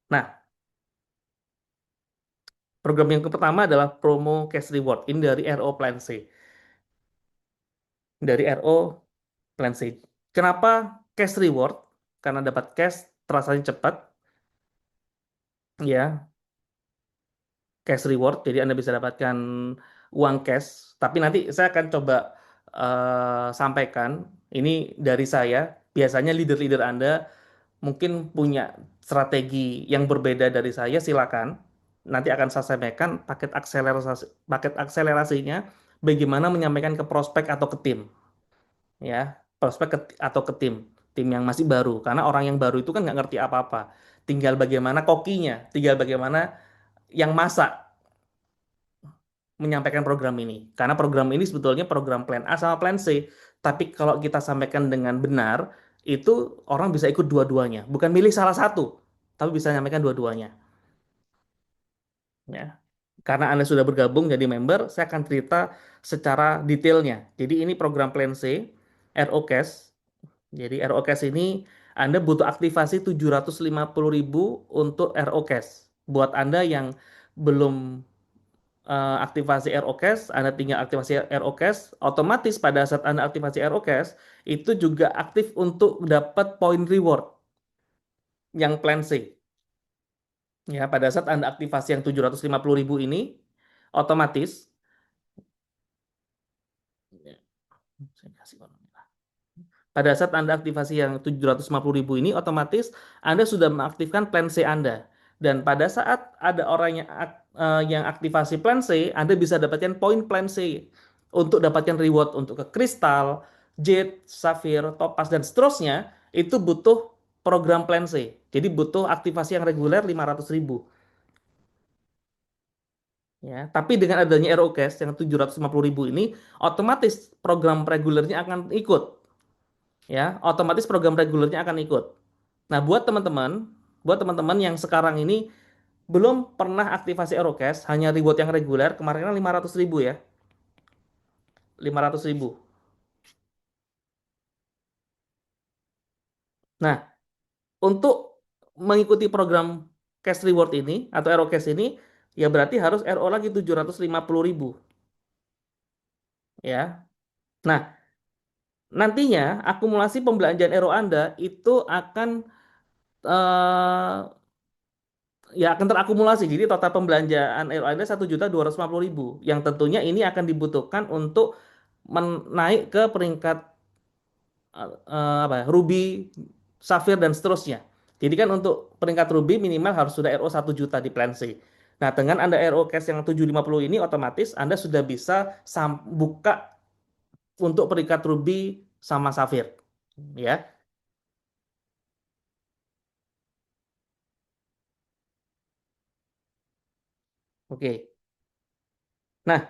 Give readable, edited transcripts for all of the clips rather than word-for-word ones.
Nah, program yang pertama adalah promo cash reward. Ini dari RO Plan C. Dari RO Plan C. Kenapa cash reward? Karena dapat cash, terasanya cepat, ya, cash reward. Jadi Anda bisa dapatkan uang cash. Tapi nanti saya akan coba sampaikan. Ini dari saya. Biasanya leader-leader Anda mungkin punya strategi yang berbeda dari saya. Silakan. Nanti akan saya sampaikan paket akselerasinya. Bagaimana menyampaikan ke prospek atau ke tim, ya, atau ke tim yang masih baru. Karena orang yang baru itu kan nggak ngerti apa-apa. Tinggal bagaimana kokinya, tinggal bagaimana yang masak menyampaikan program ini. Karena program ini sebetulnya program plan A sama plan C. Tapi kalau kita sampaikan dengan benar, itu orang bisa ikut dua-duanya. Bukan milih salah satu, tapi bisa menyampaikan dua-duanya. Ya. Karena Anda sudah bergabung jadi member, saya akan cerita secara detailnya. Jadi ini program plan C, RO Cash. Jadi RO Cash ini Anda butuh aktivasi 750.000 untuk RO Cash. Buat Anda yang belum aktivasi RO Cash, Anda tinggal aktivasi RO Cash, otomatis pada saat Anda aktivasi RO Cash, itu juga aktif untuk dapat poin reward yang plan C. Ya, pada saat Anda aktivasi yang 750.000 ini, otomatis, ya, saya kasih warna merah. Pada saat Anda aktivasi yang 750.000 ini, otomatis Anda sudah mengaktifkan plan C Anda. Dan pada saat ada orang yang aktivasi plan C, Anda bisa dapatkan poin plan C untuk dapatkan reward untuk ke kristal, jade, safir, topaz, dan seterusnya. Itu butuh program plan C. Jadi butuh aktivasi yang reguler 500.000. Ya, tapi dengan adanya ROCash yang 750.000 ini, otomatis program regulernya akan ikut. Ya, otomatis program regulernya akan ikut. Nah, buat teman-teman yang sekarang ini belum pernah aktivasi Eurocash, hanya reward yang reguler, kemarin kan 500.000 ya, 500.000. Nah, untuk mengikuti program cash reward ini atau Eurocash ini, ya berarti harus RO lagi 750.000, ya. Nah, nantinya akumulasi pembelanjaan RO Anda itu akan eh, ya akan terakumulasi. Jadi total pembelanjaan RO Anda 1.250.000. Yang tentunya ini akan dibutuhkan untuk naik ke peringkat apa ya, Ruby, Safir dan seterusnya. Jadi kan untuk peringkat Ruby minimal harus sudah RO 1 juta di plan C. Nah, dengan Anda RO cash yang 750 ini otomatis Anda sudah bisa buka untuk peringkat Ruby sama Safir. Ya. Oke. Nah,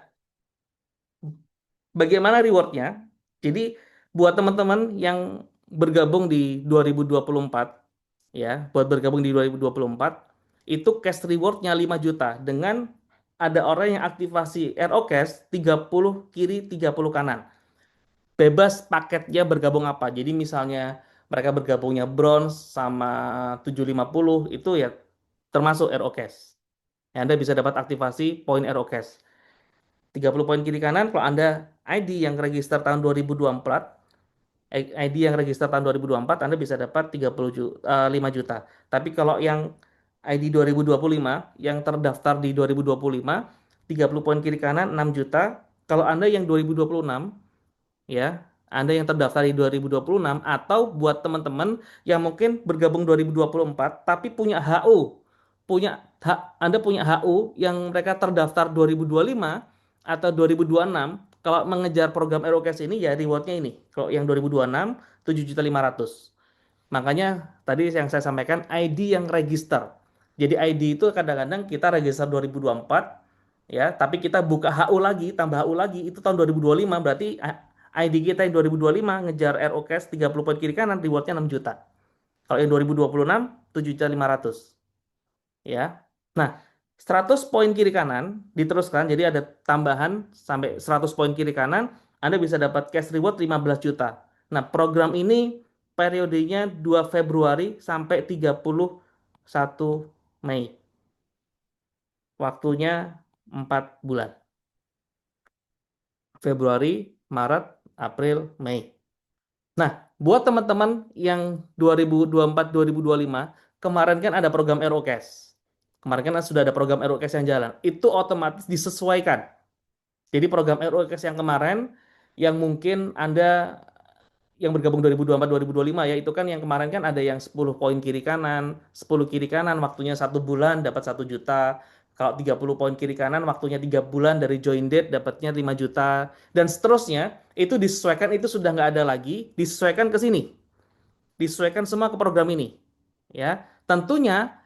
bagaimana rewardnya? Jadi buat teman-teman yang bergabung di 2024, ya, buat bergabung di 2024, itu cash rewardnya 5 juta dengan ada orang yang aktivasi RO Cash 30 kiri 30 kanan. Bebas paketnya bergabung apa. Jadi misalnya mereka bergabungnya bronze sama 750 itu ya termasuk RO Cash. Ya, Anda bisa dapat aktivasi poin RO Cash. 30 poin kiri kanan kalau Anda ID yang register tahun 2024, ID yang register tahun 2024 Anda bisa dapat 5 juta. Tapi kalau yang ID 2025 yang terdaftar di 2025, 30 poin kiri kanan 6 juta. Kalau Anda yang 2026, ya, Anda yang terdaftar di 2026 atau buat teman-teman yang mungkin bergabung 2024 tapi punya HU, Anda punya HU yang mereka terdaftar 2025 atau 2026, kalau mengejar program Eurocast ini ya rewardnya ini. Kalau yang 2026 7.500.000. Makanya tadi yang saya sampaikan ID yang register. Jadi ID itu kadang-kadang kita register 2024 ya, tapi kita buka HU lagi, tambah HU lagi itu tahun 2025 berarti ID kita yang 2025 ngejar RO Cash 30 poin kiri kanan rewardnya 6 juta. Kalau yang 2026 7.500.000 ya. Nah, 100 poin kiri kanan diteruskan jadi ada tambahan sampai 100 poin kiri kanan Anda bisa dapat cash reward 15 juta. Nah, program ini periodenya 2 Februari sampai 31 Mei. Waktunya 4 bulan. Februari, Maret, April, Mei. Nah, buat teman-teman yang 2024, 2025, kemarin kan ada program Aerocast. Kemarin kan sudah ada program Aerocast yang jalan. Itu otomatis disesuaikan. Jadi program Aerocast yang kemarin, yang mungkin Anda yang bergabung 2024 2025 ya itu kan yang kemarin kan ada yang 10 poin kiri kanan 10 kiri kanan waktunya 1 bulan dapat 1 juta, kalau 30 poin kiri kanan waktunya 3 bulan dari join date dapatnya 5 juta, dan seterusnya itu disesuaikan, itu sudah nggak ada lagi, disesuaikan ke sini, disesuaikan semua ke program ini ya. Tentunya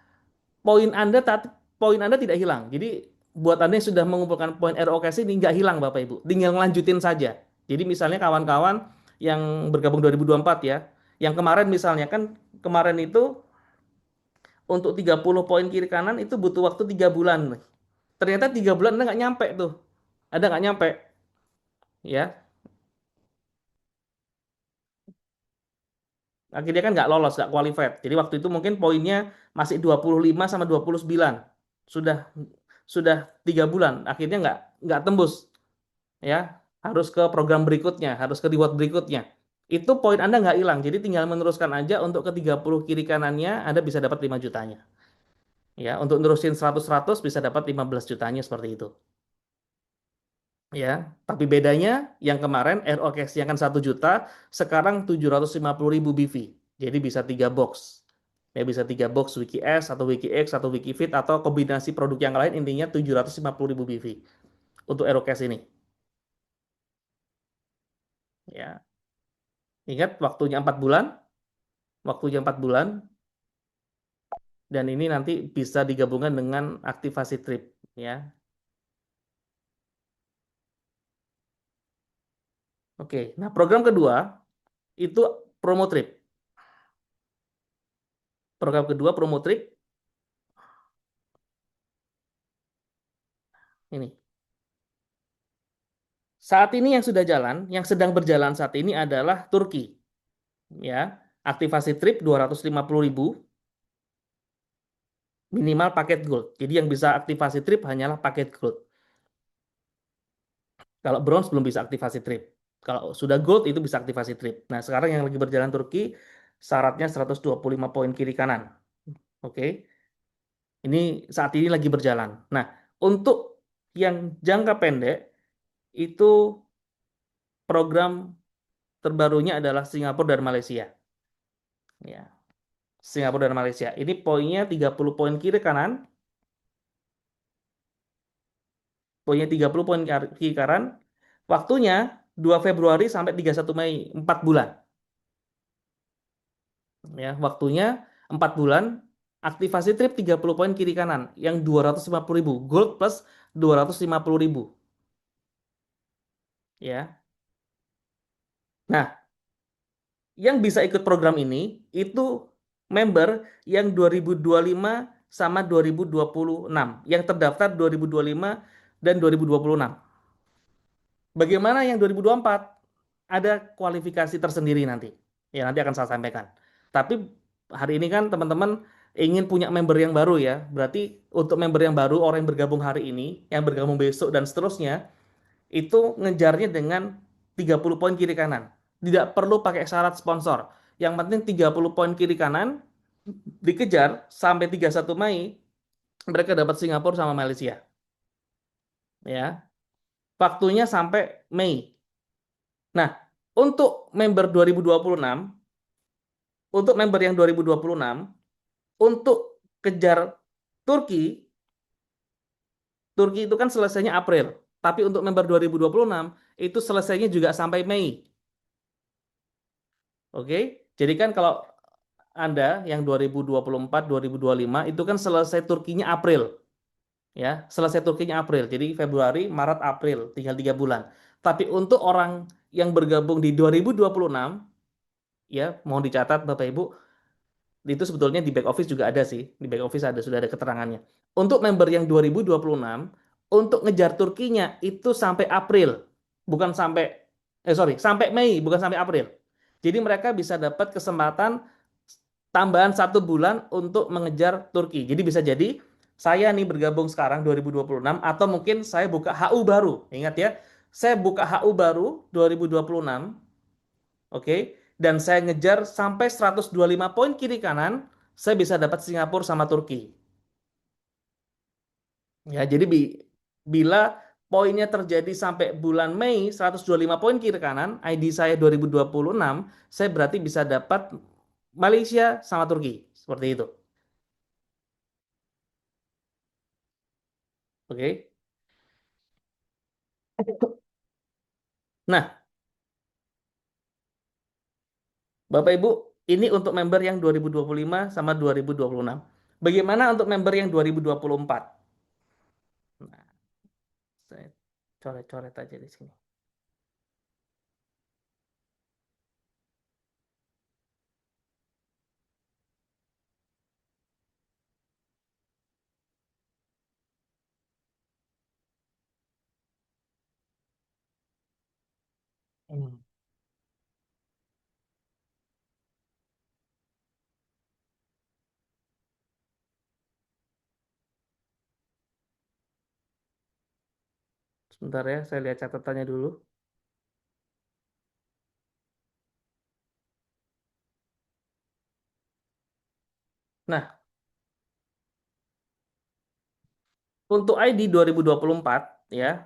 poin Anda tidak hilang. Jadi buat Anda yang sudah mengumpulkan poin ROKS ini nggak hilang Bapak Ibu, tinggal lanjutin saja. Jadi misalnya kawan-kawan yang bergabung 2024 ya, yang kemarin misalnya kan kemarin itu untuk 30 poin kiri kanan itu butuh waktu 3 bulan. Ternyata 3 bulan Anda nggak nyampe tuh. Ada nggak nyampe ya. Akhirnya kan nggak lolos, nggak qualified. Jadi waktu itu mungkin poinnya masih 25 sama 29. Sudah sudah 3 bulan, akhirnya nggak tembus ya. Harus ke program berikutnya, harus ke reward berikutnya. Itu poin Anda nggak hilang. Jadi tinggal meneruskan aja untuk ke 30 kiri kanannya Anda bisa dapat 5 jutanya. Ya, untuk nerusin 100-100 bisa dapat 15 jutanya seperti itu. Ya, tapi bedanya yang kemarin ROKS yang kan 1 juta, sekarang 750.000 BV. Jadi bisa 3 box. Ya, bisa 3 box Wiki S atau Wiki X atau Wiki Fit atau kombinasi produk yang lain, intinya 750.000 BV untuk ROKS ini. Ya, ingat waktunya 4 bulan, dan ini nanti bisa digabungkan dengan aktivasi trip. Ya, oke. Nah, program kedua itu promo trip. Program kedua promo trip ini. Saat ini yang sudah jalan, yang sedang berjalan saat ini adalah Turki. Ya, aktivasi trip 250.000 minimal paket gold. Jadi yang bisa aktivasi trip hanyalah paket gold. Kalau bronze belum bisa aktivasi trip. Kalau sudah gold itu bisa aktivasi trip. Nah, sekarang yang lagi berjalan Turki syaratnya 125 poin kiri kanan. Oke. Ini saat ini lagi berjalan. Nah, untuk yang jangka pendek itu program terbarunya adalah Singapura dan Malaysia. Ya, Singapura dan Malaysia. Ini poinnya 30 poin kiri kanan, poinnya 30 poin kiri kanan. Waktunya 2 Februari sampai 31 Mei, 4 bulan. Ya, waktunya 4 bulan. Aktivasi trip 30 poin kiri kanan yang 250.000 gold plus 250.000 ya. Nah, yang bisa ikut program ini itu member yang 2025 sama 2026, yang terdaftar 2025 dan 2026. Bagaimana yang 2024? Ada kualifikasi tersendiri nanti. Ya, nanti akan saya sampaikan. Tapi hari ini kan teman-teman ingin punya member yang baru ya. Berarti untuk member yang baru, orang yang bergabung hari ini, yang bergabung besok dan seterusnya, itu ngejarnya dengan 30 poin kiri kanan. Tidak perlu pakai syarat sponsor. Yang penting 30 poin kiri kanan dikejar sampai 31 Mei, mereka dapat Singapura sama Malaysia. Ya. Waktunya sampai Mei. Nah, untuk member 2026, untuk member yang 2026, untuk kejar Turki, Turki itu kan selesainya April. Tapi untuk member 2026, itu selesainya juga sampai Mei. Oke? Jadi kan kalau Anda yang 2024, 2025 itu kan selesai Turkinya April. Ya, selesai Turkinya April. Jadi Februari, Maret, April, tinggal 3 bulan. Tapi untuk orang yang bergabung di 2026, ya, mohon dicatat Bapak Ibu, itu sebetulnya di back office juga ada sih. Di back office ada, sudah ada keterangannya. Untuk member yang 2026, untuk ngejar Turkinya itu sampai April. Bukan sampai, sorry, sampai Mei, bukan sampai April. Jadi mereka bisa dapat kesempatan tambahan 1 bulan untuk mengejar Turki. Jadi bisa jadi saya nih bergabung sekarang 2026 atau mungkin saya buka HU baru. Ingat ya, saya buka HU baru 2026, oke, dan saya ngejar sampai 125 poin kiri kanan, saya bisa dapat Singapura sama Turki. Ya, jadi bila poinnya terjadi sampai bulan Mei 125 poin kiri kanan, ID saya 2026, saya berarti bisa dapat Malaysia sama Turki. Seperti itu. Oke. Nah, Bapak Ibu, ini untuk member yang 2025 sama 2026. Bagaimana untuk member yang 2024? Nah, saya coret-coret aja di sini. Hmm, Sebentar ya, saya lihat catatannya dulu. Nah, untuk ID 2024 ya,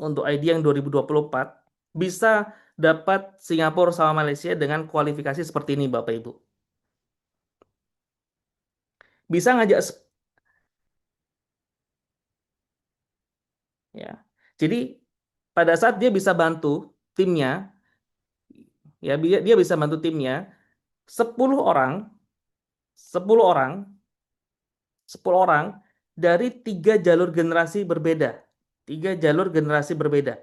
untuk ID yang 2024 bisa dapat Singapura sama Malaysia dengan kualifikasi seperti ini Bapak Ibu. Bisa ngajak ya. Jadi pada saat dia bisa bantu timnya ya, dia bisa bantu timnya 10 orang, 10 orang, 10 orang dari 3 jalur generasi berbeda. 3 jalur generasi berbeda.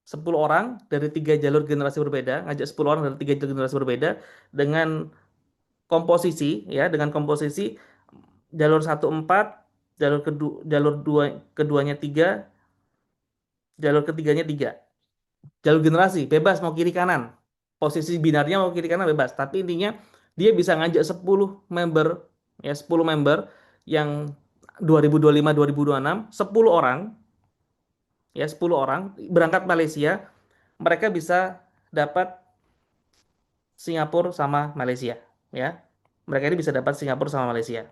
10 orang dari 3 jalur generasi berbeda, ngajak 10 orang dari 3 jalur generasi berbeda dengan komposisi ya, dengan komposisi jalur satu 4, jalur dua keduanya 3, jalur ketiganya 3. Jalur generasi bebas mau kiri kanan. Posisi binarnya mau kiri kanan bebas, tapi intinya dia bisa ngajak 10 member ya, 10 member yang 2025 2026, 10 orang ya, 10 orang berangkat Malaysia, mereka bisa dapat Singapura sama Malaysia ya. Mereka ini bisa dapat Singapura sama Malaysia.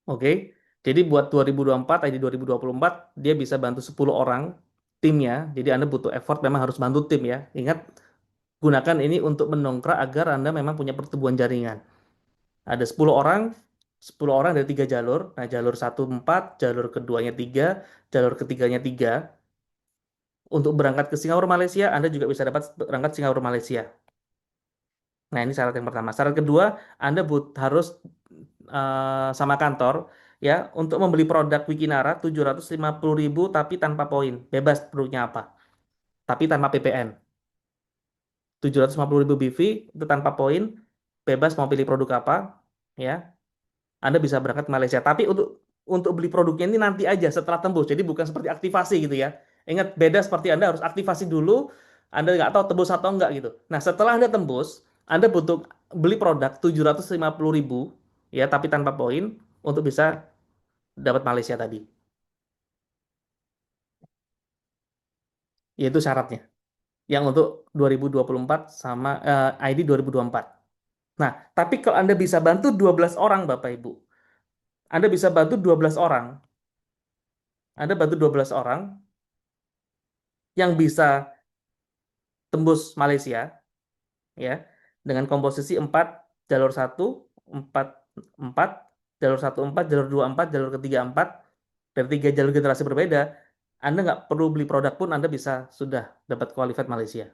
Oke. Jadi buat 2024, ID 2024 dia bisa bantu 10 orang timnya. Jadi Anda butuh effort, memang harus bantu tim ya. Ingat, gunakan ini untuk mendongkrak agar Anda memang punya pertumbuhan jaringan. Ada 10 orang, 10 orang dari 3 jalur. Nah, jalur satu 4, jalur keduanya 3, jalur ketiganya 3. Untuk berangkat ke Singapura Malaysia, Anda juga bisa dapat berangkat Singapura Malaysia. Nah, ini syarat yang pertama. Syarat kedua, Anda harus sama kantor ya untuk membeli produk Wikinara 750.000 tapi tanpa poin. Bebas produknya apa. Tapi tanpa PPN. 750.000 BV itu tanpa poin, bebas mau pilih produk apa ya. Anda bisa berangkat ke Malaysia. Tapi untuk beli produknya ini nanti aja setelah tembus. Jadi bukan seperti aktivasi gitu ya. Ingat, beda seperti Anda harus aktivasi dulu, Anda nggak tahu tembus atau enggak gitu. Nah, setelah Anda tembus, Anda butuh beli produk 750.000 ya, tapi tanpa poin untuk bisa dapat Malaysia tadi. Yaitu syaratnya. Yang untuk 2024 sama ID 2024. Nah, tapi kalau Anda bisa bantu 12 orang Bapak Ibu. Anda bisa bantu 12 orang. Anda bantu 12 orang yang bisa tembus Malaysia ya, dengan komposisi 4 jalur satu 4 4 jalur satu 4 jalur 2 4 jalur ketiga 4 dari 3 jalur generasi berbeda. Anda nggak perlu beli produk pun Anda bisa sudah dapat qualified Malaysia.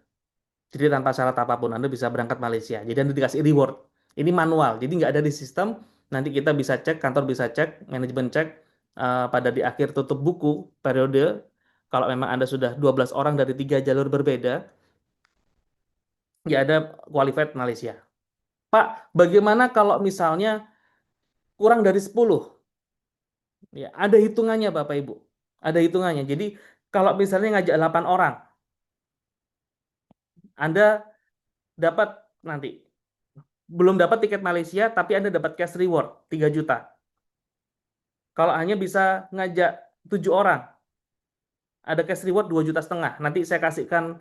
Jadi tanpa syarat apapun Anda bisa berangkat Malaysia. Jadi Anda dikasih reward. Ini manual, jadi nggak ada di sistem. Nanti kita bisa cek, kantor bisa cek, manajemen cek pada di akhir tutup buku periode. Kalau memang Anda sudah 12 orang dari 3 jalur berbeda, ya ada qualified Malaysia. Pak, bagaimana kalau misalnya kurang dari 10? Ya, ada hitungannya Bapak Ibu. Ada hitungannya. Jadi Kalau misalnya ngajak 8 orang, Anda dapat nanti belum dapat tiket Malaysia, tapi Anda dapat cash reward 3 juta. Kalau hanya bisa ngajak 7 orang, ada cash reward 2,5 juta. Nanti saya kasihkan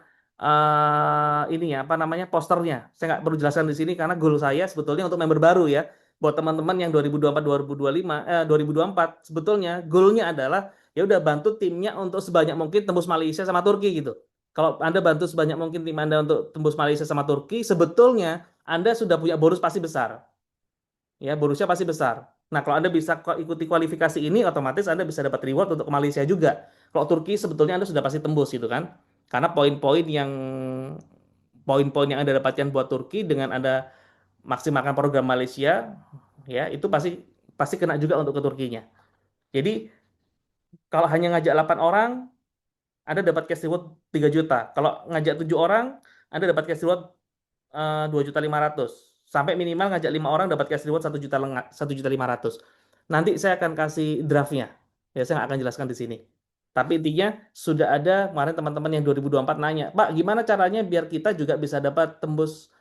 ini ya, apa namanya, posternya. Saya nggak perlu jelaskan di sini karena goal saya sebetulnya untuk member baru ya. Buat teman-teman yang 2024, 2025, 2024, sebetulnya goalnya adalah ya udah bantu timnya untuk sebanyak mungkin tembus Malaysia sama Turki gitu. Kalau Anda bantu sebanyak mungkin tim Anda untuk tembus Malaysia sama Turki, sebetulnya Anda sudah punya bonus pasti besar. Ya, bonusnya pasti besar. Nah, kalau Anda bisa ikuti kualifikasi ini, otomatis Anda bisa dapat reward untuk ke Malaysia juga. Kalau Turki sebetulnya Anda sudah pasti tembus gitu kan. Karena poin-poin yang Anda dapatkan buat Turki dengan Anda maksimalkan program Malaysia, ya, itu pasti pasti kena juga untuk ke Turkinya. Jadi, kalau hanya ngajak 8 orang, Anda dapat cash reward 3 juta. Kalau ngajak 7 orang, Anda dapat cash reward 2,5 juta. Sampai minimal ngajak 5 orang dapat cash reward 1 juta, 1,5 juta. Nanti saya akan kasih draftnya. Ya, saya nggak akan jelaskan di sini. Tapi intinya sudah ada kemarin teman-teman yang 2024 nanya, Pak, gimana caranya biar kita juga bisa dapat tembus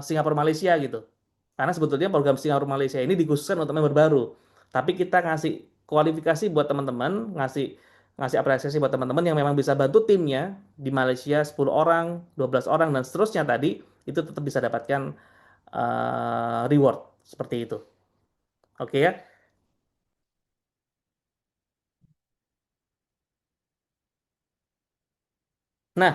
Singapura Malaysia gitu. Karena sebetulnya program Singapura Malaysia ini dikhususkan untuk member baru. Tapi kita ngasih kualifikasi buat teman-teman, ngasih ngasih apresiasi buat teman-teman yang memang bisa bantu timnya di Malaysia 10 orang, 12 orang dan seterusnya tadi itu tetap bisa dapatkan reward seperti itu. Oke ya. Nah,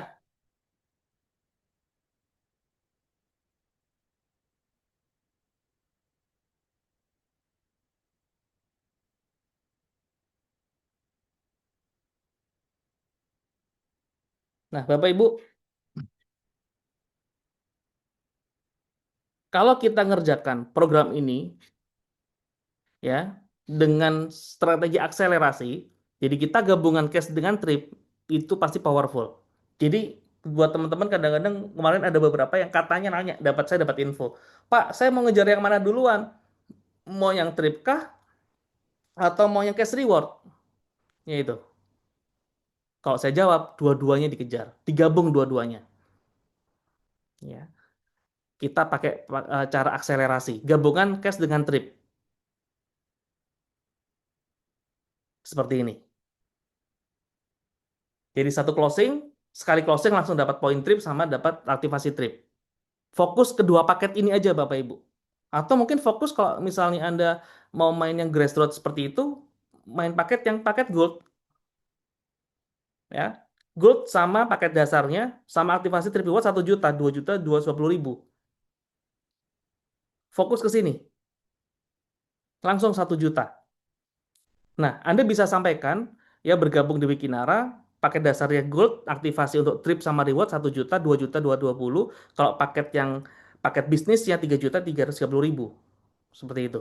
nah, Bapak Ibu, kalau kita ngerjakan program ini ya dengan strategi akselerasi, jadi kita gabungan cash dengan trip itu pasti powerful. Jadi buat teman-teman kadang-kadang kemarin ada beberapa yang katanya nanya, saya dapat info, Pak, saya mau ngejar yang mana duluan? Mau yang trip kah atau mau yang cash reward? Ya itu. Kalau saya jawab, dua-duanya dikejar, digabung dua-duanya. Ya, kita pakai cara akselerasi, gabungan cash dengan trip seperti ini. Jadi satu closing, sekali closing langsung dapat poin trip sama dapat aktivasi trip. Fokus kedua paket ini aja Bapak Ibu. Atau mungkin fokus kalau misalnya Anda mau main yang grassroots seperti itu, main paket yang paket gold ya. Gold sama paket dasarnya sama aktivasi trip reward 1 juta, 2 juta, 250.000. Fokus ke sini, langsung 1 juta. Nah, Anda bisa sampaikan ya bergabung di Wikinara, paket dasarnya Gold, aktivasi untuk trip sama reward 1 juta, 2 juta, 220. Kalau paket bisnisnya 3,330.000. Seperti itu.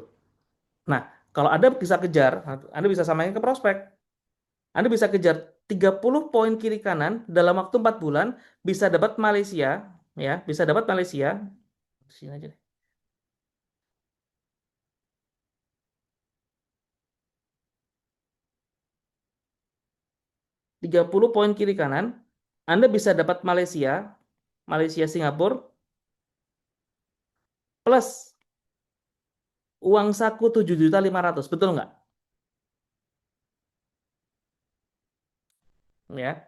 Nah, kalau Anda bisa kejar, Anda bisa sampaikan ke prospek. Anda bisa kejar 30 poin kiri kanan dalam waktu 4 bulan, bisa dapat Malaysia, ya, bisa dapat Malaysia. Sini aja deh. 30 poin kiri kanan, Anda bisa dapat Malaysia, Malaysia Singapura plus uang saku 7,5 juta, betul nggak? Ya.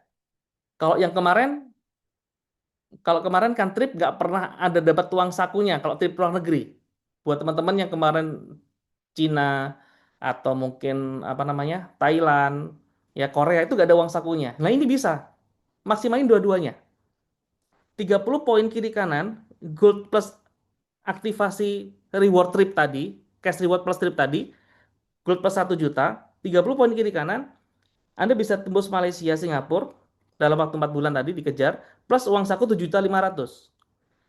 Kalau yang kemarin, kalau kemarin kan trip nggak pernah ada dapat uang sakunya. Kalau trip luar negeri, buat teman-teman yang kemarin Cina atau mungkin apa namanya Thailand, ya Korea itu nggak ada uang sakunya. Nah ini bisa maksimalin dua-duanya. 30 poin kiri kanan, gold plus aktivasi reward trip tadi, cash reward plus trip tadi, gold plus 1 juta, 30 poin kiri kanan, Anda bisa tembus Malaysia, Singapura dalam waktu 4 bulan tadi dikejar, plus uang saku 7,5 juta.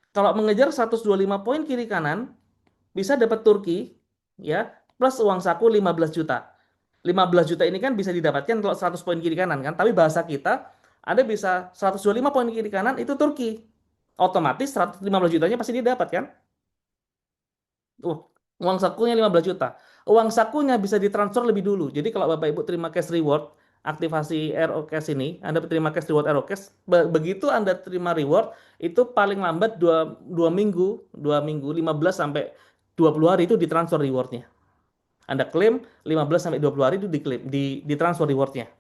Kalau mengejar 125 poin kiri kanan, bisa dapat Turki, ya, plus uang saku 15 juta. 15 juta ini kan bisa didapatkan kalau 100 poin kiri kanan kan, tapi bahasa kita, Anda bisa 125 poin kiri kanan itu Turki. Otomatis 115 jutanya pasti didapat kan? Uh, uang sakunya 15 juta. Uang sakunya bisa ditransfer lebih dulu. Jadi kalau Bapak Ibu terima cash reward, aktivasi Aerocash ini, Anda terima cash reward Aerocash, begitu Anda terima reward, itu paling lambat dua minggu, 15 sampai 20 hari itu ditransfer rewardnya. Anda klaim 15 sampai 20 hari itu diklaim, ditransfer rewardnya.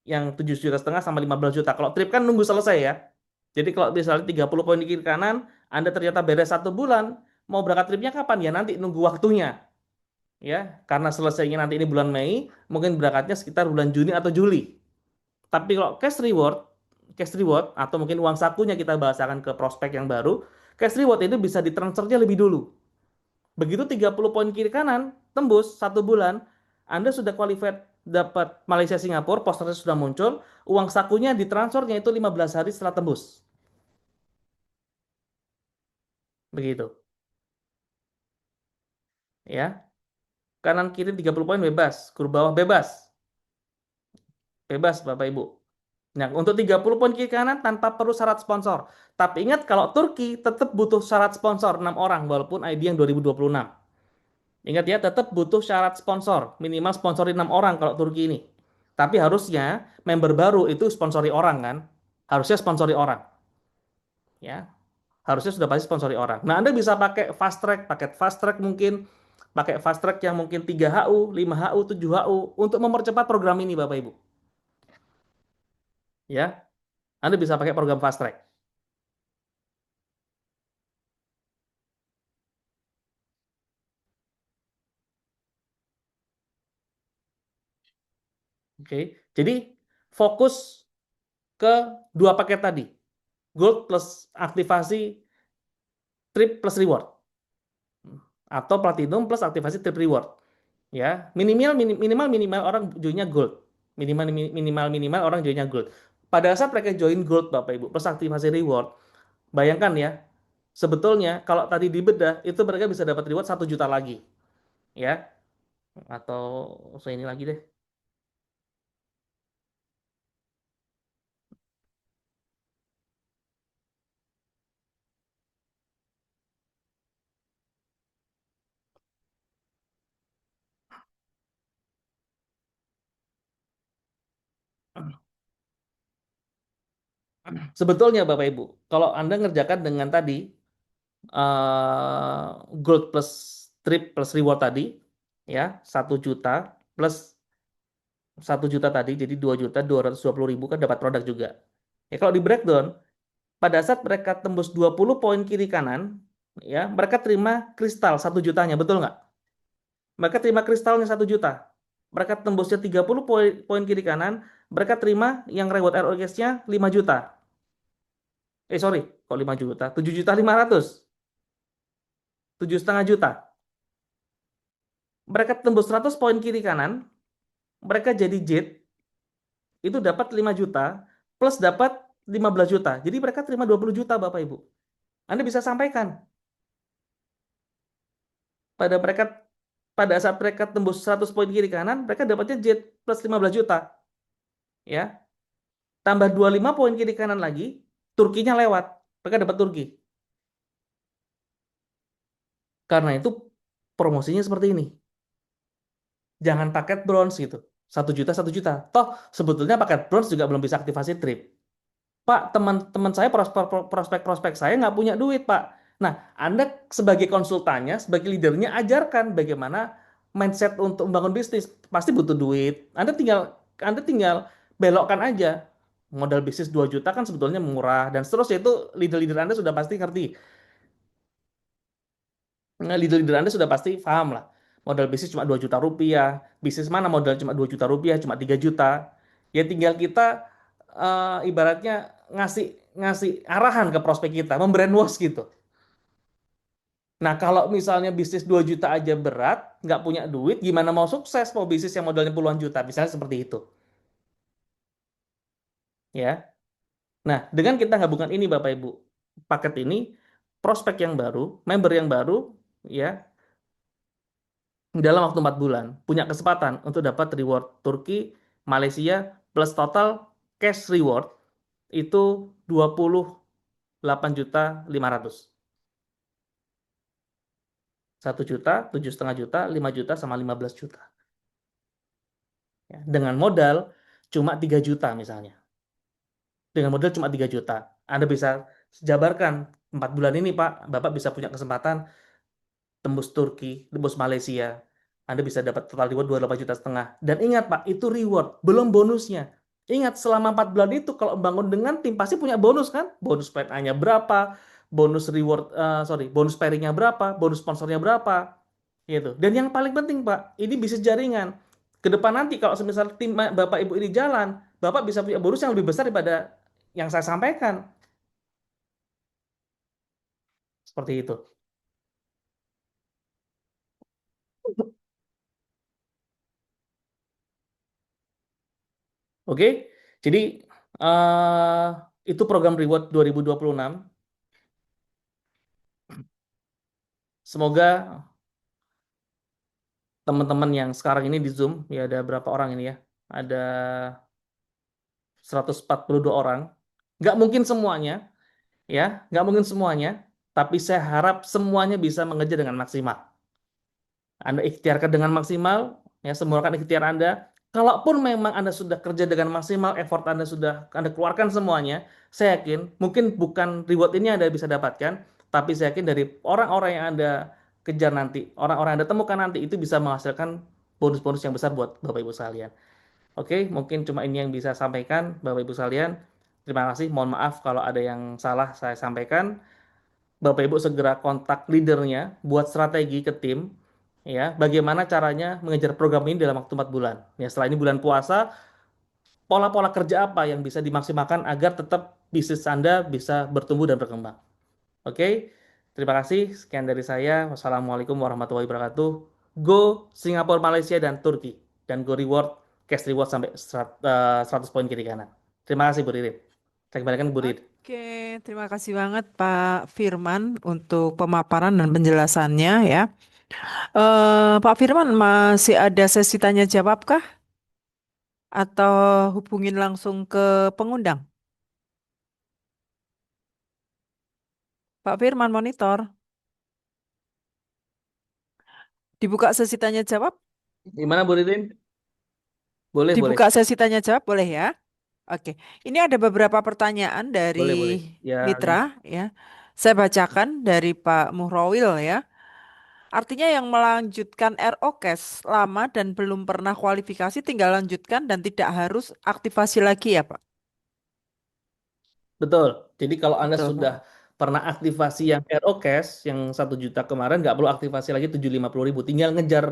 Yang 7,5 juta sama 15 juta. Kalau trip kan nunggu selesai ya. Jadi kalau misalnya 30 poin di kiri kanan, Anda ternyata beres 1 bulan, mau berangkat tripnya kapan? Ya nanti nunggu waktunya. Ya, karena selesainya nanti ini bulan Mei, mungkin berangkatnya sekitar bulan Juni atau Juli. Tapi kalau cash reward atau mungkin uang sakunya kita bahasakan ke prospek yang baru, cash reward itu bisa ditransfernya lebih dulu. Begitu 30 poin kiri kanan, tembus 1 bulan, Anda sudah qualified dapat Malaysia Singapura, posternya sudah muncul, uang sakunya ditransfernya itu 15 hari setelah tembus. Begitu. Ya. Kanan kiri 30 poin bebas, kur bawah bebas. Bebas Bapak Ibu. Nah, untuk 30 poin kiri kanan tanpa perlu syarat sponsor. Tapi ingat kalau Turki tetap butuh syarat sponsor 6 orang walaupun ID yang 2026. Ingat ya, tetap butuh syarat sponsor. Minimal sponsori 6 orang kalau Turki ini. Tapi harusnya member baru itu sponsori orang kan? Harusnya sponsori orang. Ya, harusnya sudah pasti sponsori orang. Nah, Anda bisa pakai fast track, paket fast track mungkin. Pakai fast track yang mungkin 3HU, 5HU, 7HU untuk mempercepat program ini Bapak Ibu. Ya, Anda bisa pakai program fast track. Oke. Jadi fokus ke dua paket tadi. Gold plus aktivasi trip plus reward atau platinum plus aktivasi trip reward. Ya, minimal orang joinnya gold. Minimal orang joinnya gold. Pada saat mereka join gold Bapak Ibu plus aktivasi reward, bayangkan ya, sebetulnya kalau tadi dibedah itu mereka bisa dapat reward 1 juta lagi, ya. Atau saya ini lagi deh. Sebetulnya Bapak Ibu, kalau Anda ngerjakan dengan tadi eh, gold plus trip plus reward tadi, ya 1 juta plus 1 juta tadi, jadi 2.220.000 kan dapat produk juga. Ya kalau di breakdown, pada saat mereka tembus 20 poin kiri kanan, ya mereka terima kristal 1 jutanya, betul nggak? Mereka terima kristalnya 1 juta. Mereka tembusnya 30 poin kiri kanan, mereka terima yang reward ROX-nya 5 juta. Sorry, kok 5 juta? 7.500.000. 7,5 juta. Mereka tembus 100 poin kiri kanan, mereka jadi jet, itu dapat 5 juta, plus dapat 15 juta. Jadi mereka terima 20 juta, Bapak Ibu. Anda bisa sampaikan pada mereka pada saat mereka tembus 100 poin kiri kanan, mereka dapatnya jet plus 15 juta. Ya. Tambah 25 poin kiri kanan lagi, Turkinya lewat. Mereka dapat Turki. Karena itu promosinya seperti ini. Jangan paket bronze gitu. 1 juta, 1 juta. Toh sebetulnya paket bronze juga belum bisa aktivasi trip. Pak, teman-teman saya prospek-prospek saya nggak punya duit, Pak. Nah, Anda sebagai konsultannya, sebagai leadernya, ajarkan bagaimana mindset untuk membangun bisnis. Pasti butuh duit. Anda tinggal belokkan aja. Modal bisnis 2 juta kan sebetulnya murah dan seterusnya itu leader-leader Anda sudah pasti ngerti. Nah, leader-leader Anda sudah pasti paham lah. Modal bisnis cuma 2 juta rupiah. Bisnis mana modal cuma 2 juta rupiah, cuma 3 juta. Ya tinggal kita ibaratnya ngasih ngasih arahan ke prospek kita, membrainwash gitu. Nah, kalau misalnya bisnis 2 juta aja berat, nggak punya duit, gimana mau sukses mau bisnis yang modalnya puluhan juta? Misalnya seperti itu. Ya. Nah, dengan kita gabungkan ini Bapak Ibu, paket ini, prospek yang baru, member yang baru, ya, dalam waktu 4 bulan punya kesempatan untuk dapat reward Turki, Malaysia plus total cash reward itu 28.500.000. 1 juta, 7,5 juta, 5 juta sama 15 juta. ya, dengan modal cuma 3 juta misalnya. Dengan modal cuma 3 juta. Anda bisa jabarkan 4 bulan ini Pak, Bapak bisa punya kesempatan tembus Turki, tembus Malaysia. Anda bisa dapat total reward 28,5 juta. Dan ingat Pak, itu reward, belum bonusnya. Ingat, selama 4 bulan itu kalau membangun dengan tim pasti punya bonus kan? Bonus PNA-nya berapa, bonus reward, sorry, bonus pairing-nya berapa, bonus sponsornya berapa, gitu. Dan yang paling penting Pak, ini bisnis jaringan. Ke depan nanti kalau semisal tim Bapak Ibu ini jalan, Bapak bisa punya bonus yang lebih besar daripada yang saya sampaikan. Seperti itu. Oke, jadi eh itu program reward 2026. Semoga teman-teman yang sekarang ini di Zoom, ya ada berapa orang ini ya? Ada 142 orang. Nggak mungkin semuanya, ya, nggak mungkin semuanya. Tapi saya harap semuanya bisa mengejar dengan maksimal. Anda ikhtiarkan dengan maksimal, ya, semua ikhtiar Anda. Kalaupun memang Anda sudah kerja dengan maksimal, effort Anda sudah Anda keluarkan semuanya, saya yakin mungkin bukan reward ini Anda bisa dapatkan, tapi saya yakin dari orang-orang yang Anda kejar nanti, orang-orang yang Anda temukan nanti itu bisa menghasilkan bonus-bonus yang besar buat Bapak Ibu sekalian. Oke, mungkin cuma ini yang bisa sampaikan Bapak Ibu sekalian. Terima kasih, mohon maaf kalau ada yang salah saya sampaikan. Bapak Ibu segera kontak leadernya buat strategi ke tim, ya, bagaimana caranya mengejar program ini dalam waktu 4 bulan. Ya, setelah ini bulan puasa, pola-pola kerja apa yang bisa dimaksimalkan agar tetap bisnis Anda bisa bertumbuh dan berkembang. Oke, terima kasih. Sekian dari saya. Wassalamualaikum warahmatullahi wabarakatuh. Go Singapura, Malaysia, dan Turki. Dan go reward, cash reward sampai 100 poin kiri kanan. Terima kasih Bu Ririn. Saya kembalikan ke Bu Ririn. Oke, terima kasih banget Pak Firman untuk pemaparan dan penjelasannya ya. Pak Firman masih ada sesi tanya jawab kah? Atau hubungin langsung ke pengundang? Pak Firman monitor. Dibuka sesi tanya jawab? Gimana Bu Ririn? Boleh, boleh. Dibuka sesi tanya jawab boleh ya? Oke, ini ada beberapa pertanyaan dari Boleh, boleh. Ya, mitra ya. Saya bacakan dari Pak Muhrawil ya. Artinya yang melanjutkan ROCAS lama dan belum pernah kualifikasi tinggal lanjutkan dan tidak harus aktivasi lagi ya Pak? betul. Jadi kalau Anda Betul. sudah pernah aktivasi yang ROCash yang 1 juta kemarin, nggak perlu aktivasi lagi 750.000. Tinggal ngejar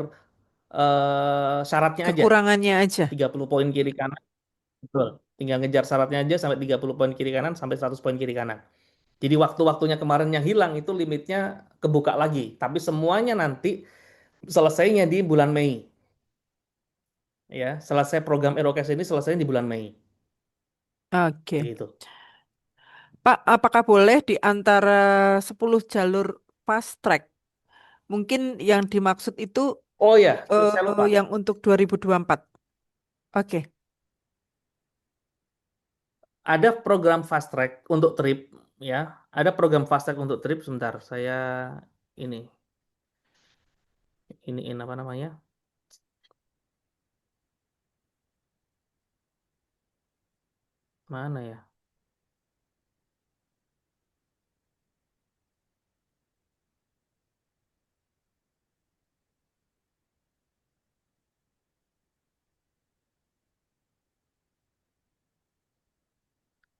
syaratnya aja. Kekurangannya aja. 30 poin kiri kanan. Betul. Tinggal ngejar syaratnya aja sampai 30 poin kiri kanan sampai 100 poin kiri kanan. Jadi waktu-waktunya kemarin yang hilang itu limitnya kebuka lagi. Tapi semuanya nanti selesainya di bulan Mei. Ya, selesai program ROCash ini selesai di bulan Mei. Oke. Begitu. Pak, apakah boleh di antara 10 jalur fast track? Mungkin yang dimaksud itu Oh ya, saya lupa. yang untuk 2024. Oke. Ada program fast track untuk trip, ya. Ada program fast track untuk trip. Sebentar, saya ini iniin apa namanya? Mana ya?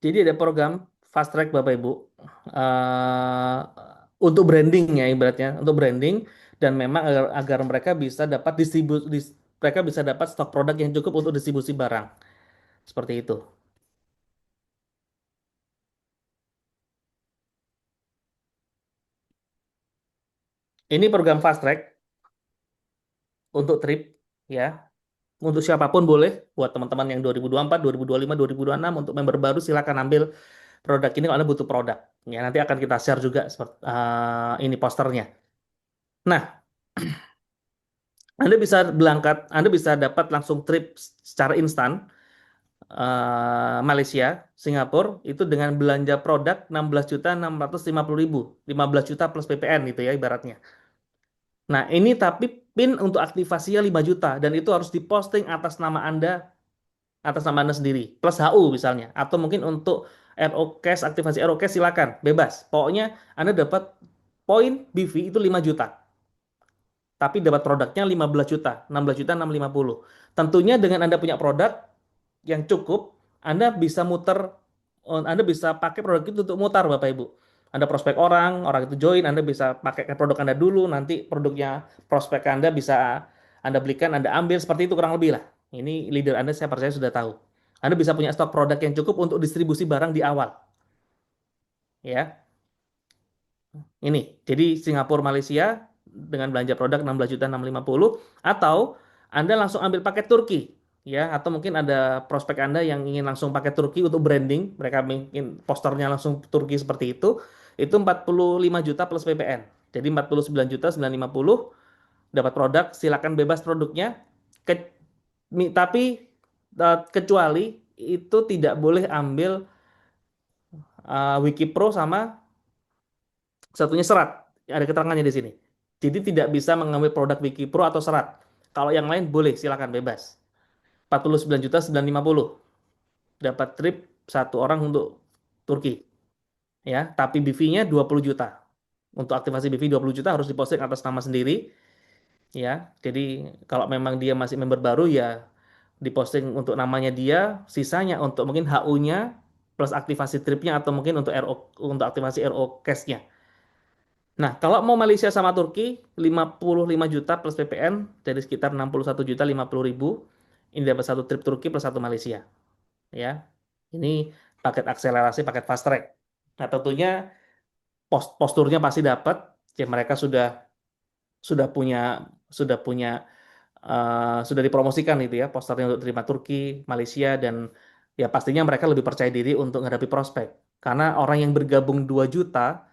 Jadi ada program fast track Bapak Ibu eh untuk branding ya ibaratnya, untuk branding dan memang agar mereka bisa dapat mereka bisa dapat stok produk yang cukup untuk distribusi barang. Seperti itu. Ini program fast track untuk trip, ya. Untuk siapapun boleh, buat teman-teman yang 2024, 2025, 2026, untuk member baru silakan ambil produk ini kalau Anda butuh produk. Ya, nanti akan kita share juga seperti ini posternya. Nah, Anda bisa dapat langsung trip secara instan Malaysia, Singapura itu dengan belanja produk 16.650.000, 15 juta plus PPN itu ya ibaratnya. Nah, ini tapi PIN untuk aktivasinya 5 juta dan itu harus diposting atas nama Anda sendiri plus HU misalnya atau mungkin untuk RO Cash aktivasi RO Cash silakan bebas. Pokoknya Anda dapat poin BV itu 5 juta tapi dapat produknya 15 juta, 16 juta 650. Tentunya dengan Anda punya produk yang cukup, Anda bisa pakai produk itu untuk mutar Bapak Ibu. Anda prospek orang, orang itu join, Anda bisa pakai produk Anda dulu, nanti produknya prospek Anda bisa Anda belikan, Anda ambil, seperti itu kurang lebih lah. Ini leader Anda saya percaya sudah tahu. Anda bisa punya stok produk yang cukup untuk distribusi barang di awal. Ya, ini. Jadi Singapura, Malaysia dengan belanja produk 16 juta 650 atau Anda langsung ambil paket Turki ya atau mungkin ada prospek Anda yang ingin langsung pakai Turki untuk branding, mereka mungkin posternya langsung Turki seperti itu 45 juta plus PPN. Jadi 49 juta 950 dapat produk, silakan bebas produknya. Ke- tapi kecuali itu tidak boleh ambil Wikipro sama satunya serat. Ada keterangannya di sini. Jadi tidak bisa mengambil produk Wikipro atau serat. Kalau yang lain boleh, silakan bebas. 49 juta 950 dapat trip satu orang untuk Turki ya, tapi BV-nya 20 juta. Untuk aktivasi BV 20 juta harus diposting atas nama sendiri ya. Jadi kalau memang dia masih member baru ya diposting untuk namanya dia, sisanya untuk mungkin HU-nya plus aktivasi tripnya atau mungkin untuk aktivasi RO cash-nya. Nah, kalau mau Malaysia sama Turki, 55 juta plus PPN, jadi sekitar 61 juta 50 ribu. Ini dapat satu trip Turki plus satu Malaysia. Ya, ini paket akselerasi, paket fast track. Nah, tentunya posturnya pasti dapat. Ya, mereka sudah dipromosikan itu ya, posternya untuk terima Turki, Malaysia, dan ya pastinya mereka lebih percaya diri untuk menghadapi prospek. Karena orang yang bergabung 2 juta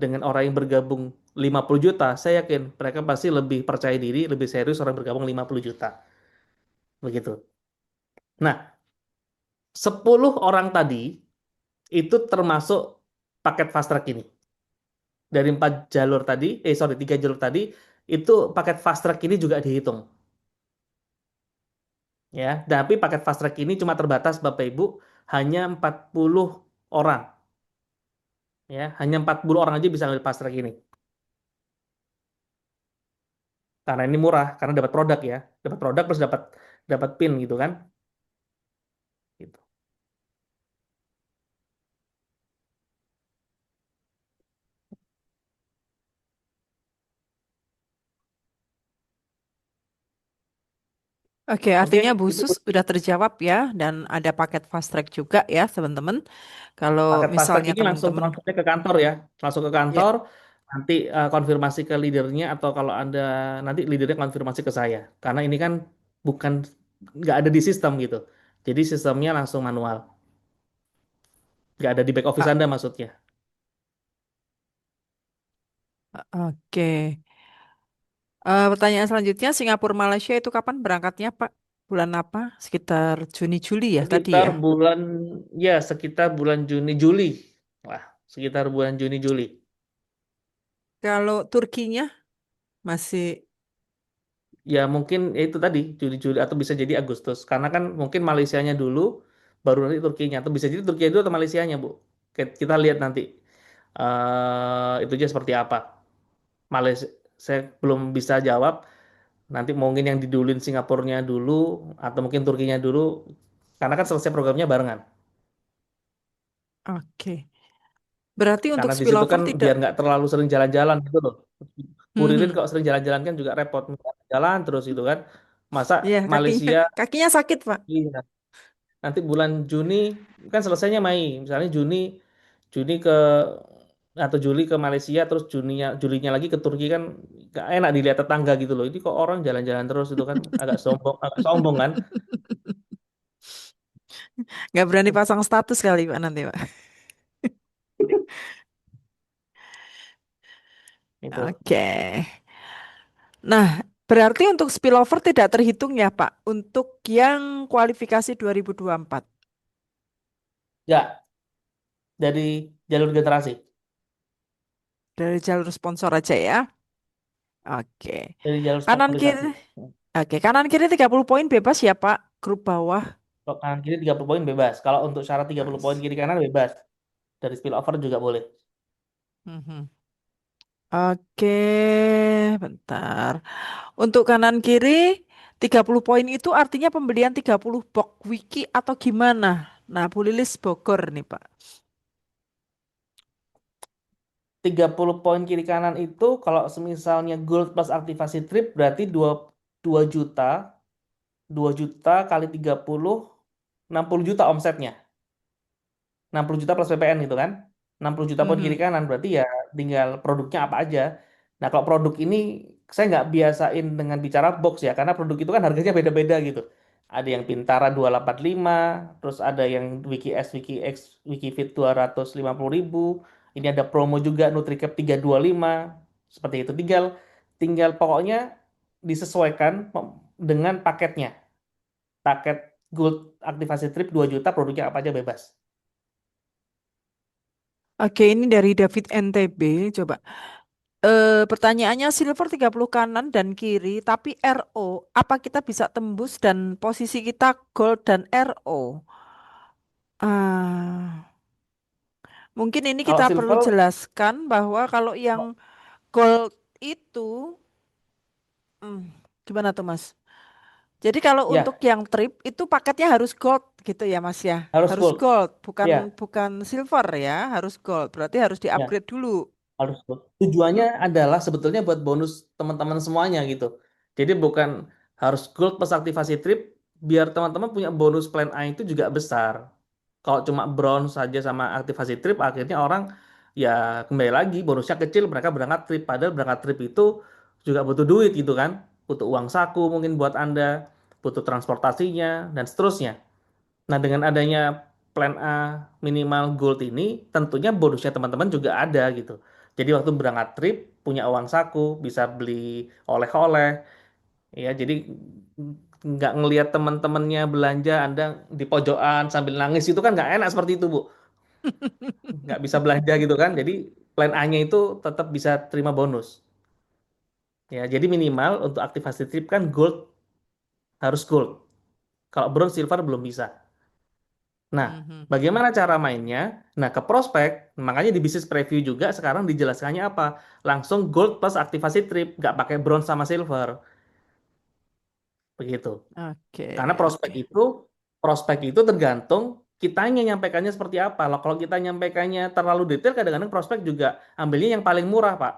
dengan orang yang bergabung 50 juta, saya yakin mereka pasti lebih percaya diri, lebih serius orang bergabung 50 juta. Begitu. Nah, 10 orang tadi itu termasuk paket fast track ini. Dari 3 jalur tadi, itu paket fast track ini juga dihitung. Ya, tapi paket fast track ini cuma terbatas Bapak Ibu hanya 40 orang. Ya, hanya 40 orang aja bisa ambil fast track ini. Karena ini murah, karena dapat produk ya. Dapat produk plus dapat dapat pin gitu kan. Gitu. Oke, Oke, artinya Bu itu Sus udah terjawab ya, dan ada paket fast track juga ya, teman-teman. Kalau paket fast track misalnya ini langsung teman-teman, transfernya ke kantor ya. Langsung ke ya, kantor, nanti konfirmasi ke leadernya atau kalau Anda nanti leadernya konfirmasi ke saya. Karena ini kan bukan nggak ada di sistem gitu. Jadi sistemnya langsung manual. Nggak ada di back office ah, Anda maksudnya. oke. Pertanyaan selanjutnya, Singapura Malaysia itu kapan berangkatnya, Pak? Bulan apa? Sekitar Juni Juli ya tadi Sekitar ya. bulan sekitar bulan Juni Juli. Wah, sekitar bulan Juni Juli. Kalau Turkinya masih, Ya mungkin ya itu tadi Juli Juli atau bisa jadi Agustus. Karena kan mungkin Malaysianya dulu baru nanti Turkinya atau bisa jadi Turki dulu atau Malaysianya, Bu. Kita lihat nanti itu aja seperti apa. Malaysia saya belum bisa jawab. Nanti mungkin yang didulin Singapurnya dulu atau mungkin Turkinya dulu karena kan selesai programnya barengan. oke. Berarti untuk Karena di situ spillover kan tidak. biar nggak terlalu sering jalan-jalan gitu loh. Kuririn Mhm. kalau sering jalan-jalan kan juga repot jalan terus itu kan. Masa Iya, kakinya Malaysia kakinya sakit, Pak. iya, nanti bulan Juni kan selesainya Mei. Misalnya Juni Juni ke atau Juli ke Malaysia terus Julinya lagi ke Turki kan gak enak dilihat tetangga gitu loh. Ini kok orang jalan-jalan terus itu kan agak sombong kan. Nggak berani pasang status kali, Pak, nanti, Pak. Itu. Oke. Nah, berarti untuk spillover tidak terhitung ya, Pak, untuk yang kualifikasi 2024 Ya, dari jalur generasi. dari jalur sponsor aja ya. Oke. dari jalur Kanan kiri. sponsorisasi. Oke, kanan kiri 30 poin bebas ya, Pak. Grup bawah. Kalau kanan kiri 30 poin bebas. Kalau untuk syarat 30 poin Mas. kiri kanan bebas. Dari spillover juga boleh. Mhm. Oke, bentar. Untuk kanan kiri 30 poin itu artinya pembelian 30 box wiki atau gimana? Nah, Bu Lilis Bogor nih, Pak. 30 poin kiri kanan itu kalau semisalnya gold plus aktivasi trip berarti 2 juta. 2 juta kali 30, 60 juta omsetnya. 60 juta plus PPN gitu kan. 60 juta poin kiri Mhm. kanan berarti ya tinggal produknya apa aja. Nah, kalau produk ini saya nggak biasain dengan bicara box ya, karena produk itu kan harganya beda-beda gitu. Ada yang Pintara 285, terus ada yang Wiki S, Wiki X, Wikifit 250.000. Ini ada promo juga NutriCap 325. Seperti itu. Tinggal tinggal pokoknya disesuaikan dengan paketnya. Paket Gold aktivasi trip 2 juta produknya apa aja bebas. Oke, ini dari David NTB. Coba. Pertanyaannya silver 30 kanan dan kiri, tapi RO, apa kita bisa tembus dan posisi kita gold dan RO? Ah, mungkin ini Kalau kita perlu silver, jelaskan bahwa kalau yang gold itu, hmm, gimana tuh Mas? Jadi kalau untuk ya yang trip itu paketnya harus gold gitu ya Mas ya? harus Harus gold. gold, bukan Ya, bukan silver ya, harus gold. Berarti harus ya. di-upgrade dulu. Harus tuh. Tujuannya adalah sebetulnya buat bonus teman-teman semuanya gitu. Jadi bukan harus gold plus aktivasi trip, biar teman-teman punya bonus plan A itu juga besar. Kalau cuma bronze saja sama aktivasi trip, akhirnya orang ya kembali lagi bonusnya kecil, mereka berangkat trip. Padahal berangkat trip itu juga butuh duit gitu kan. Butuh uang saku mungkin buat Anda, butuh transportasinya, dan seterusnya. Nah, dengan adanya plan A minimal gold ini, tentunya bonusnya teman-teman juga ada gitu. Jadi waktu berangkat trip, punya uang saku, bisa beli oleh-oleh, ya. Jadi nggak ngelihat teman-temannya belanja, Anda di pojokan sambil nangis itu kan nggak enak seperti itu, Bu. Nggak bisa belanja gitu kan. Jadi plan A-nya itu tetap bisa terima bonus. Ya, jadi minimal untuk aktivasi trip kan gold harus gold. Kalau bronze, silver belum bisa. Nah, Mhm. bagaimana cara mainnya? Nah, ke prospek, makanya di bisnis preview juga sekarang dijelaskannya apa? Langsung gold plus aktivasi trip, nggak pakai bronze sama silver, begitu. Oke, Karena oke. prospek itu tergantung kitanya nyampaikannya seperti apa. Loh, kalau kita nyampaikannya terlalu detail, kadang-kadang prospek juga ambilnya yang paling murah, Pak.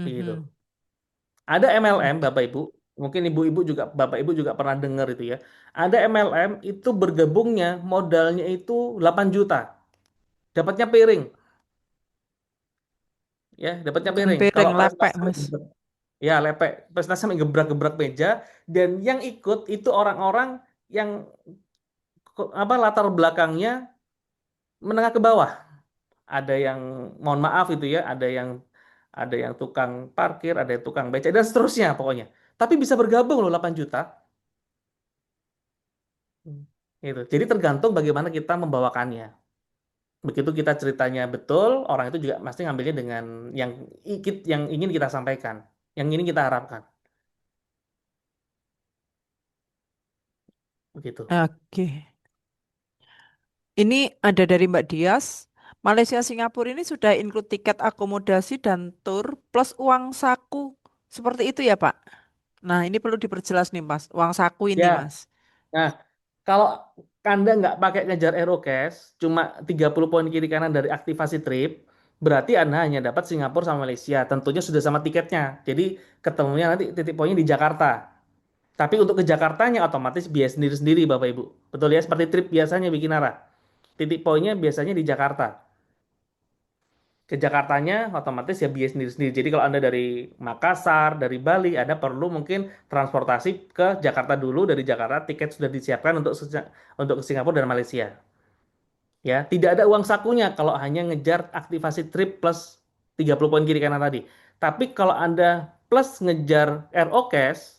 Begitu. Mhm. Ada MLM, Oke. Bapak Ibu, mungkin Ibu-ibu juga, Bapak Ibu juga pernah dengar itu ya. Ada MLM itu bergabungnya modalnya itu 8 juta, dapatnya piring. Ya, dapatnya Bukan piring. Kalau piring lepek, prestasi Mas. ya lepek, prestasi sampai gebrak-gebrak meja dan yang ikut itu orang-orang yang apa latar belakangnya menengah ke bawah. Ada yang mohon maaf itu ya, ada yang tukang parkir, ada yang tukang beca dan seterusnya pokoknya. Tapi bisa bergabung loh 8 juta. Hmm. Gitu. Jadi tergantung bagaimana kita membawakannya. Begitu kita ceritanya betul, orang itu juga pasti ngambilnya dengan yang yang ingin kita sampaikan, yang ingin kita harapkan. Begitu. Oke. Ini ada dari Mbak Dias. Malaysia Singapura ini sudah include tiket akomodasi dan tour plus uang saku. Seperti itu ya, Pak? Nah, ini perlu diperjelas nih, Mas. Uang saku ini, Ya, Mas. nah, kalau Anda nggak pakai ngejar Aerocash, cuma 30 poin kiri kanan dari aktivasi trip, berarti Anda hanya dapat Singapura sama Malaysia. Tentunya sudah sama tiketnya. Jadi ketemunya nanti titik poinnya di Jakarta. Tapi untuk ke Jakartanya otomatis biaya sendiri-sendiri, Bapak Ibu. Betul ya, seperti trip biasanya bikin arah. Titik poinnya biasanya di Jakarta. Ke Jakartanya otomatis ya biaya sendiri-sendiri. Jadi kalau Anda dari Makassar, dari Bali, Anda perlu mungkin transportasi ke Jakarta dulu. Dari Jakarta tiket sudah disiapkan untuk ke Singapura dan Malaysia. Ya, tidak ada uang sakunya kalau hanya ngejar aktivasi trip plus 30 poin kiri kanan tadi. Tapi kalau Anda plus ngejar RO Cash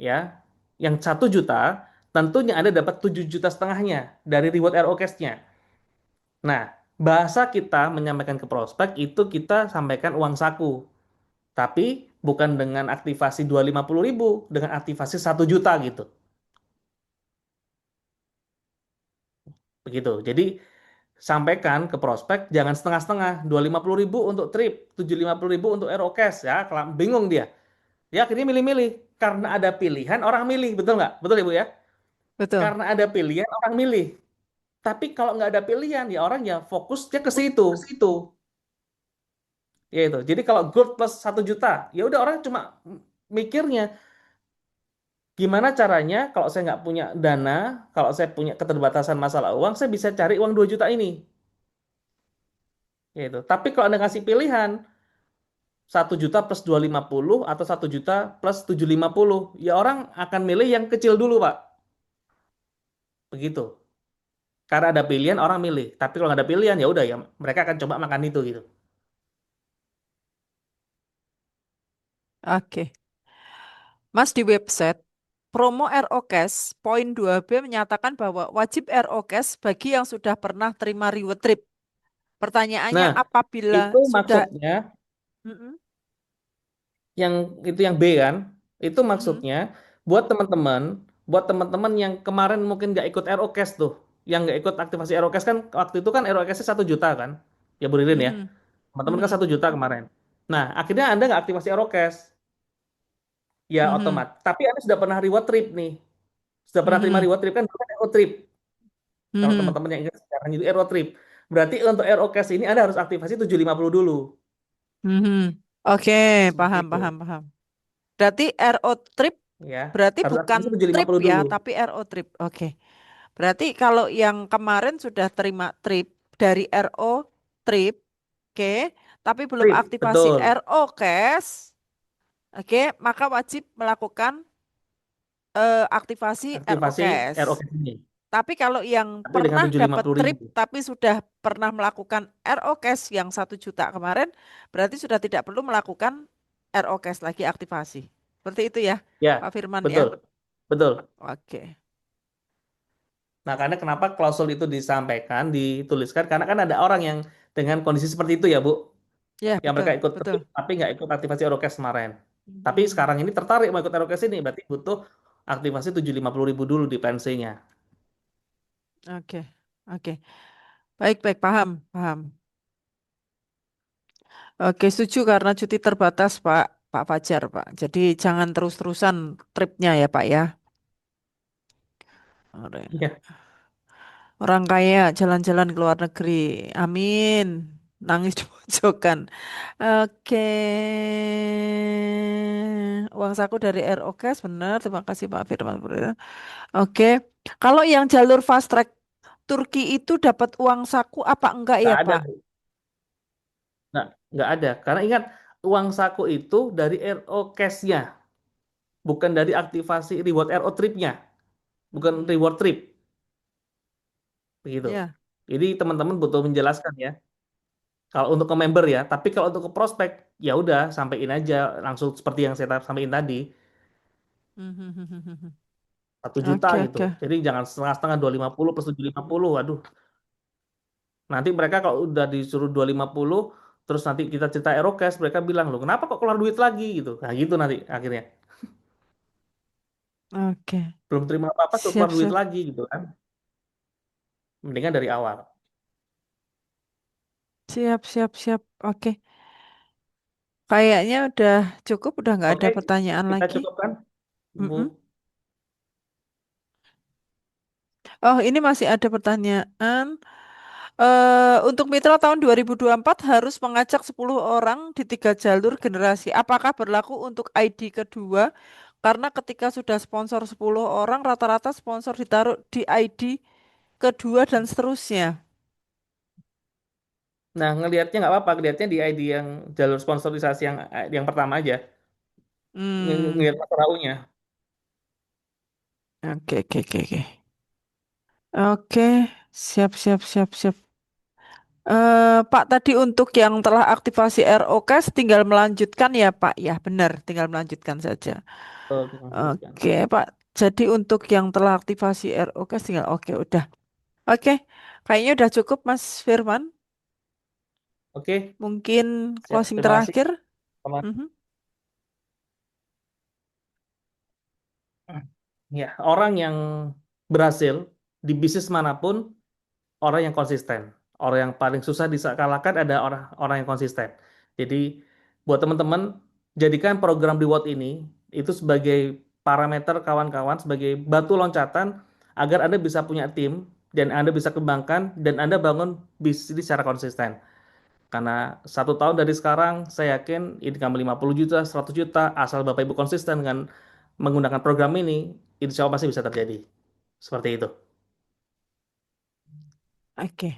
ya, yang 1 juta, tentunya Anda dapat 7 juta setengahnya dari reward RO Cash-nya. Nah, Bahasa kita menyampaikan ke prospek itu kita sampaikan uang saku. Tapi bukan dengan aktivasi 250.000, dengan aktivasi 1 juta gitu. Begitu. Jadi sampaikan ke prospek jangan setengah-setengah. 250.000 untuk trip, 750.000 untuk Aerocash ya. Bingung dia. Dia akhirnya milih-milih. Karena ada pilihan orang milih, betul nggak? Betul Ibu ya? Betul. Karena ada pilihan orang milih. Tapi kalau nggak ada pilihan ya orang ya fokusnya ke situ. Ke situ. Ya itu. Jadi kalau gold plus 1 juta, ya udah orang cuma mikirnya gimana caranya kalau saya nggak punya dana, kalau saya punya keterbatasan masalah uang, saya bisa cari uang 2 juta ini. Ya itu. Tapi kalau Anda kasih pilihan 1 juta plus 250 atau 1 juta plus 750, ya orang akan milih yang kecil dulu, Pak. Begitu. Karena ada pilihan orang milih. Tapi kalau nggak ada pilihan ya udah ya mereka akan coba makan itu gitu. Oke. Mas, di website promo ROCash poin 2B menyatakan bahwa wajib ROCash bagi yang sudah pernah terima reward trip. Pertanyaannya Nah, itu apabila sudah. maksudnya Mm-mm, yang itu yang B kan, itu mm-mm, maksudnya buat teman-teman yang kemarin mungkin nggak ikut Aerocash tuh, yang nggak ikut aktivasi Aerocash kan waktu itu kan Aerocash 1 juta kan, ya Bu Ririn ya, mm-mm, teman-teman kan mm-mm, 1 juta kemarin. Nah akhirnya Anda nggak aktivasi Aerocash, ya mm-mm, otomatis. Tapi Anda sudah pernah reward trip nih, sudah pernah terima mm-mm, reward trip kan, bukan Aero trip. Kalau mm-mm, teman-teman yang ingat sekarang itu Aero trip, berarti untuk Aerocash ini Anda harus aktivasi 750 dulu, mm-mm. Oke, seperti paham, itu, paham, paham. Berarti RO trip ya berarti harus bukan aktivasi tujuh ratus lima trip puluh ya, dulu. tapi RO trip. Oke. Berarti kalau yang kemarin sudah terima trip dari RO trip, oke, tapi belum Trip, aktivasi betul. RO cash, oke, maka wajib melakukan aktivasi RO Aktivasi cash. ROK ini. Tapi kalau yang Tapi dengan pernah tujuh ratus lima dapat puluh trip ribu. tapi sudah pernah melakukan RO cash yang 1 juta kemarin, berarti sudah tidak perlu melakukan RO cash lagi aktivasi. Seperti itu ya, Ya, Pak Firman ya. betul. Betul. Oke. Nah, karena kenapa klausul itu disampaikan, dituliskan? Karena kan ada orang yang dengan kondisi seperti itu ya, Bu. Ya, Yang mereka betul, ikut trip, betul. tapi nggak ikut aktivasi Eurocast kemarin. Tapi Hmm, sekarang ini tertarik mau ikut Eurocast ini, berarti butuh aktivasi 750.000 dulu di PNC-nya. oke, oke. Baik, baik, paham, paham. Oke, setuju karena cuti terbatas, Pak, Pak Fajar, Pak. Jadi jangan terus-terusan tripnya ya, Pak ya. Iya. Orang kaya jalan-jalan ke luar negeri. Amin. Nangis di pojokan. Oke. Uang saku dari RO Cash, benar. Terima kasih Pak Firman. Oke. Kalau yang jalur fast track Turki itu dapat uang saku apa enggak Nggak ya, ada, Pak? Bu. Nggak ada. Karena ingat, uang saku itu dari RO cash-nya, bukan dari aktivasi reward RO trip-nya, bukan Mhm. reward trip. Begitu. Ya. Jadi teman-teman butuh menjelaskan ya. Kalau untuk ke member ya, tapi kalau untuk ke prospek ya udah sampein aja langsung seperti yang saya sampaikan tadi, Mhm. 1 juta Oke, gitu. oke. Jadi jangan setengah-setengah 250 plus 750. Waduh, nanti mereka kalau udah disuruh 250 terus nanti kita cerita Aerocash mereka bilang loh kenapa kok keluar duit lagi gitu. Nah gitu nanti akhirnya Oke. belum terima apa-apa suruh Siap, keluar duit siap. lagi gitu kan. Mendingan dari awal. Siap, siap, siap. Oke. Kayaknya udah cukup, udah nggak ada Oke, pertanyaan kita lagi. cukupkan, Bu. Mm-mm. Oh, ini masih ada pertanyaan. Untuk mitra tahun 2024 harus mengajak 10 orang di 3 jalur generasi. Apakah berlaku untuk ID kedua? Karena ketika sudah sponsor 10 orang, rata-rata sponsor ditaruh di ID kedua dan seterusnya. Nah, ngelihatnya nggak apa-apa, ngelihatnya di ID yang jalur sponsorisasi yang pertama aja, Hmm, ngelihat masa lalunya. oke, oke, oke, oke. Oke, siap, siap, siap, siap. Pak, tadi untuk yang telah aktivasi ROKS tinggal melanjutkan ya, Pak. Ya, benar, tinggal melanjutkan saja. Oke, lanjutkan. Oke, Pak. Jadi untuk yang telah aktivasi ROKS tinggal oke, udah. Oke, kayaknya udah cukup, Mas Firman. Oke, Mungkin siap. closing Terima kasih, terakhir. teman. Mhm. Ya, orang yang berhasil di bisnis manapun, orang yang konsisten. Orang yang paling susah dikalahkan ada orang yang konsisten. Jadi, buat teman-teman, jadikan program reward ini itu sebagai parameter kawan-kawan, sebagai batu loncatan agar Anda bisa punya tim dan Anda bisa kembangkan dan Anda bangun bisnis secara konsisten. Karena 1 tahun dari sekarang, saya yakin income 50 juta, 100 juta, asal Bapak Ibu konsisten dengan menggunakan program ini, insya Allah pasti bisa terjadi. Seperti itu. Oke.